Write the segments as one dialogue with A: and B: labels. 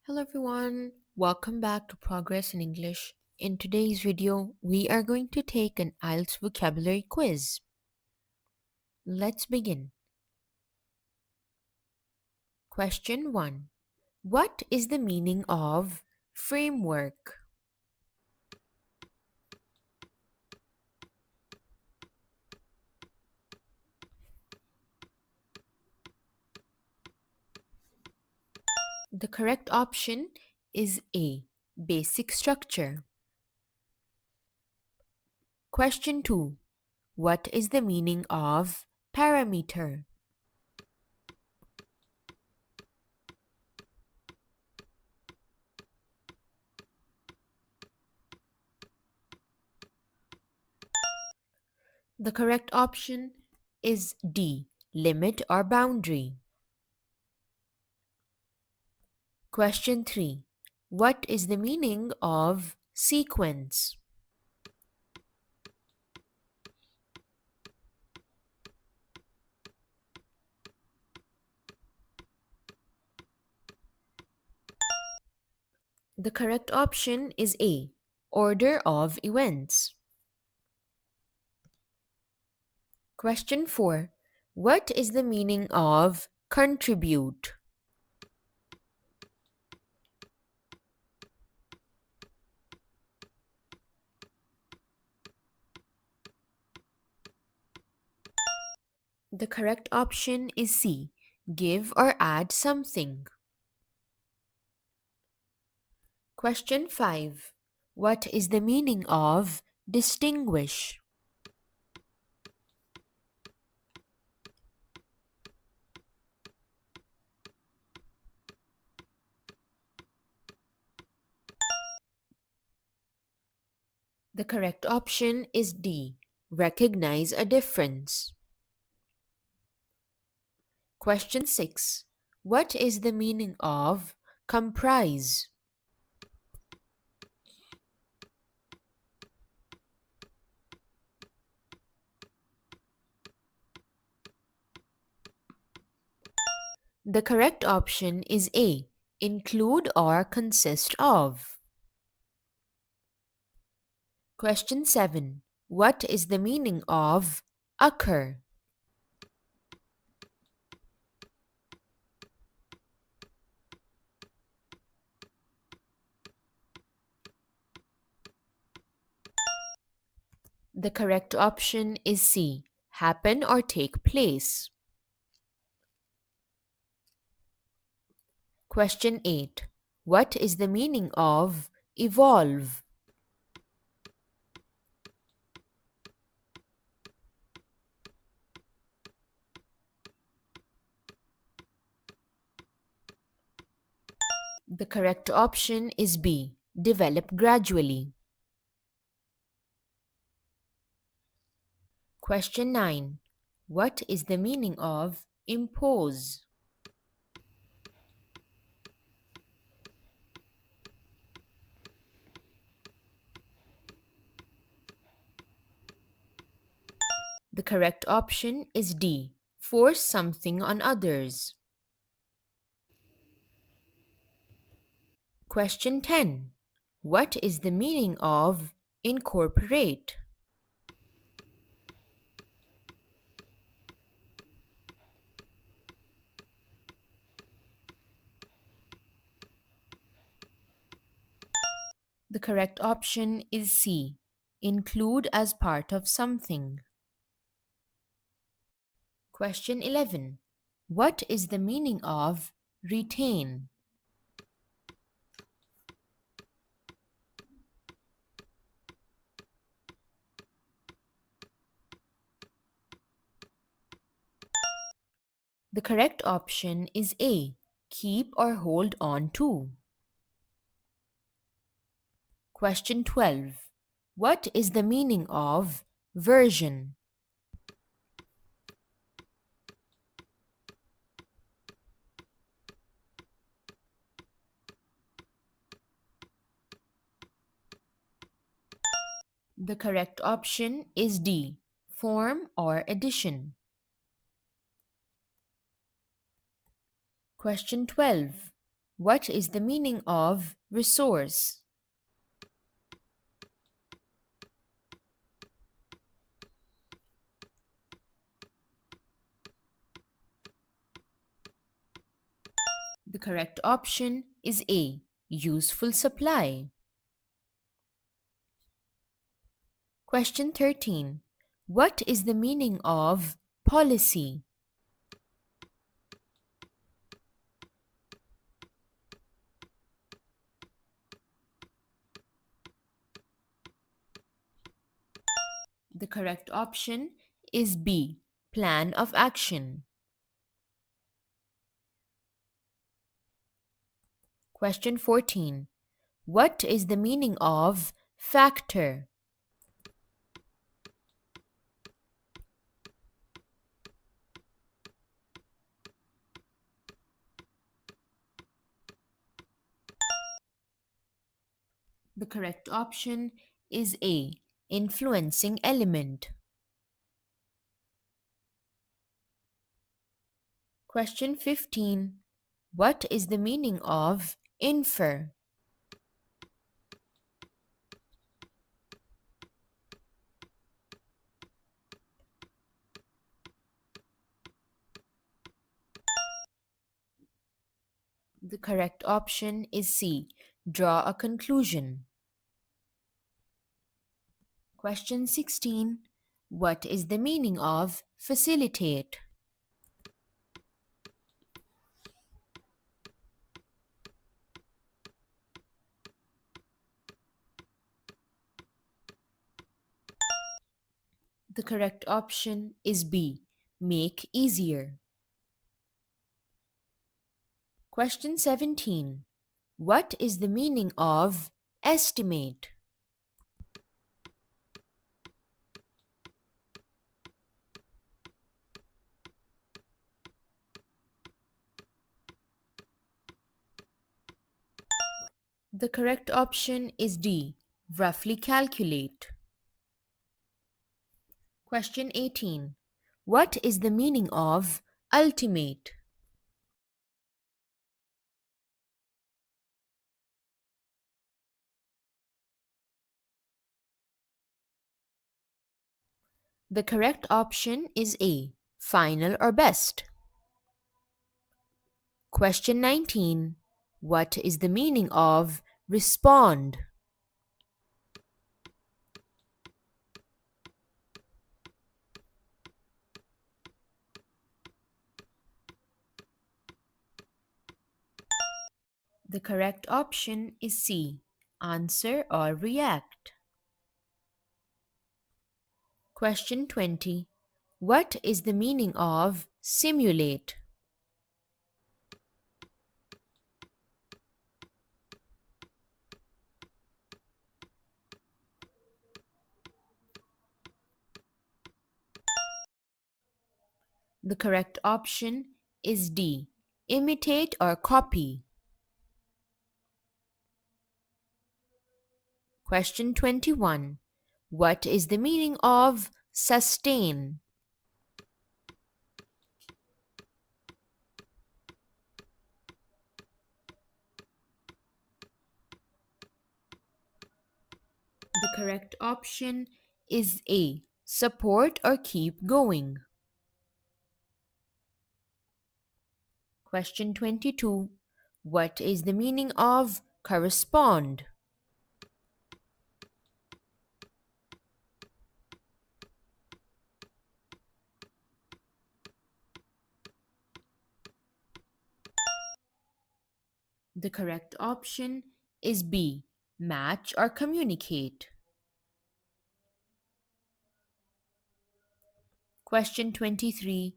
A: Hello everyone, welcome back to Progress in English. In today's video, we are going to take an IELTS vocabulary quiz. Let's begin. Question 1. What is the meaning of framework? The correct option is A. Basic structure. Question 2. What is the meaning of parameter? The correct option is D. Limit or boundary. Question 3. What is the meaning of sequence? The correct option is A. Order of events. Question 4. What is the meaning of contribute? The correct option is C. Give or add something. Question 5. What is the meaning of distinguish? The correct option is D. Recognize a difference. Question 6. What is the meaning of comprise? The correct option is A. Include or consist of. Question 7. What is the meaning of occur? The correct option is C. Happen or take place. Question 8. What is the meaning of evolve? The correct option is B. Develop gradually. Question 9. What is the meaning of impose? The correct option is D. Force something on others. Question 10. What is the meaning of incorporate? The correct option is C. Include as part of something. Question 11. What is the meaning of retain? The correct option is A. Keep or hold on to. Question 12. What is the meaning of version? The correct option is D. Form or addition. Question 12. What is the meaning of resource? The correct option is A. Useful supply. Question 13. What is the meaning of policy? The correct option is B. Plan of action. Question 14. What is the meaning of factor? The correct option is A. Influencing element. Question 15. What is the meaning of infer? The correct option is C. Draw a conclusion. Question 16. What is the meaning of facilitate? The correct option is B. Make easier. Question 17. What is the meaning of estimate? The correct option is D. Roughly calculate. Question 18. What is the meaning of ultimate? The correct option is A. Final or best. Question 19. What is the meaning of respond? The correct option is C. Answer or react. Question 20. What is the meaning of simulate? The correct option is D. Imitate or copy. Question 21. What is the meaning of sustain? The correct option is A. Support or keep going. Question 22. What is the meaning of correspond? The correct option is B. Match or communicate. Question 23.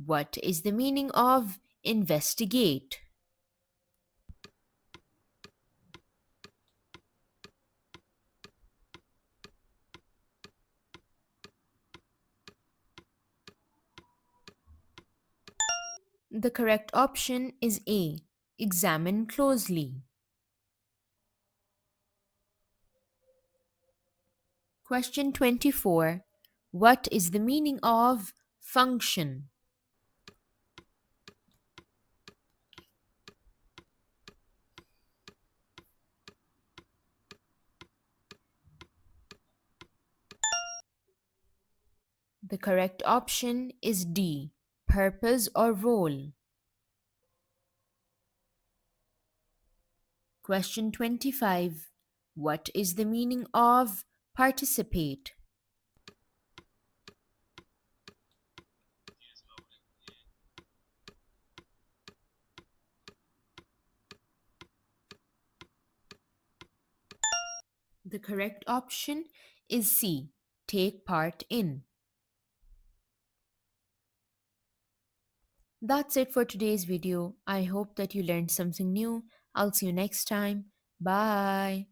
A: What is the meaning of investigate? The correct option is A. Examine closely. Question 24. What is the meaning of function? The correct option is D, purpose or role. Question 25. What is the meaning of participate? The correct option is C, take part in. That's it for today's video. I hope that you learned something new. I'll see you next time. Bye.